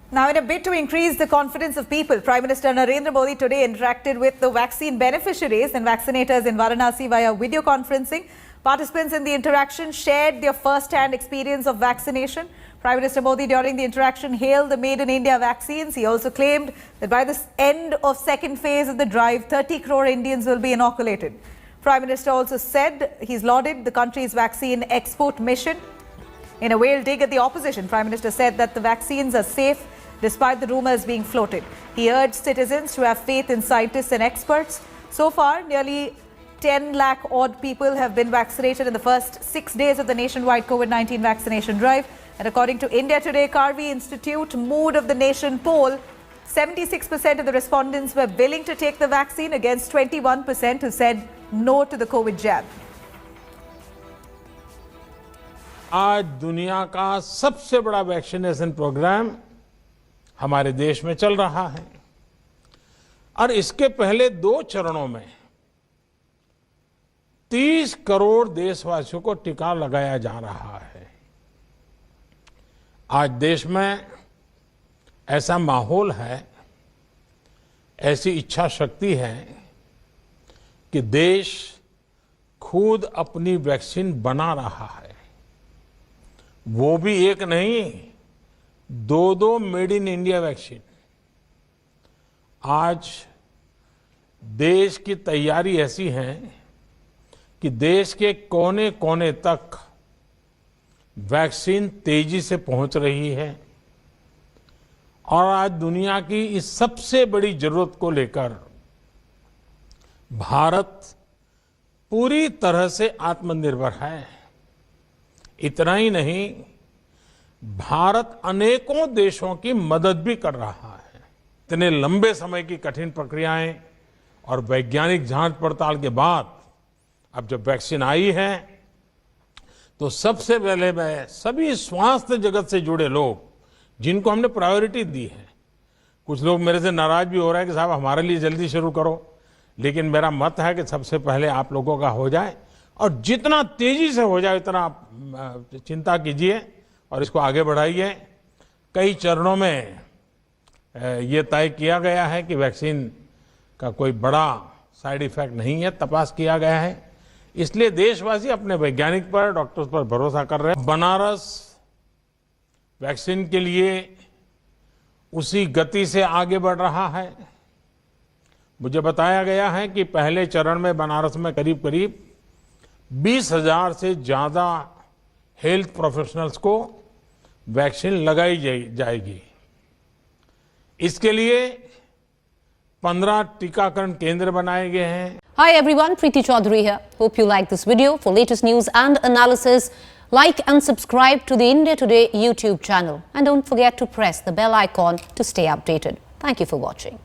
Now, in a bid to increase the confidence of people, Prime Minister Narendra Modi today interacted with the vaccine beneficiaries and vaccinators in Varanasi via video conferencing. Participants in the interaction shared their first-hand experience of vaccination. Prime Minister Modi, during the interaction, hailed the Made in India vaccines. He also claimed that by the end of second phase of the drive, 30 crore Indians will be inoculated. Prime Minister also said he's lauded the country's vaccine export mission. In a veiled dig at the opposition, Prime Minister said that the vaccines are safe despite the rumours being floated. He urged citizens to have faith in scientists and experts. So far, nearly 10 lakh odd people have been vaccinated in the first 6 days of the nationwide COVID-19 vaccination drive. And according to India Today, Karvy Institute Mood of the Nation poll, 76% of the respondents were willing to take the vaccine against 21% who said no to the COVID jab. आज दुनिया का सबसे बड़ा vaccination programme हमारे देश में चल रहा है और इसके पहले 2 चरणों में 30 करोड़ देशवासियों को टीका लगाया जा रहा है। आज देश में ऐसा माहौल है, ऐसी इच्छा शक्ति है कि देश खुद अपनी वैक्सीन बना रहा है। वो भी एक नहीं, 2 मेड इन इंडिया वैक्सीन। आज देश की तैयारी ऐसी है कि देश के कोने कोने तक वैक्सीन तेजी से पहुंच रही है और आज दुनिया की इस सबसे बड़ी जरूरत को लेकर भारत पूरी तरह से आत्मनिर्भर है। इतना ही नहीं, भारत अनेकों देशों की मदद भी कर रहा है। इतने लंबे समय की कठिन प्रक्रियाएं और वैज्ञानिक जांच पड़ताल के बाद अब जब वैक्सीन आई है तो सबसे पहले मैं सभी स्वास्थ्य जगत से जुड़े लोग जिनको हमने प्रायोरिटी दी है, कुछ लोग मेरे से नाराज भी हो रहे हैं कि साहब हमारे लिए जल्दी शुरू करो, लेकिन मेरा मत है कि सबसे पहले आप लोगों का हो जाए और जितना तेजी से हो जाए उतना आप चिंता कीजिए और इसको आगे बढ़ाइए। कई चरणों में ये तय किया गया है कि वैक्सीन का कोई बड़ा साइड इफेक्ट नहीं है, तपास किया गया है, इसलिए देशवासी अपने वैज्ञानिक पर, डॉक्टर्स पर भरोसा कर रहे हैं। बनारस वैक्सीन के लिए उसी गति से आगे बढ़ रहा है। मुझे बताया गया है कि पहले चरण में बनारस में करीब करीब 20,000 से ज्यादा हेल्थ प्रोफेशनल्स को वैक्सीन लगाई जाएगी। इसके लिए 15 टीकाकरण केंद्र बनाए गए हैं। Hi everyone, Preeti Chaudhary here. Hope you like this video. For latest news and analysis, like and subscribe to the India Today YouTube channel. And don't forget to press the bell icon to stay updated. Thank you for watching.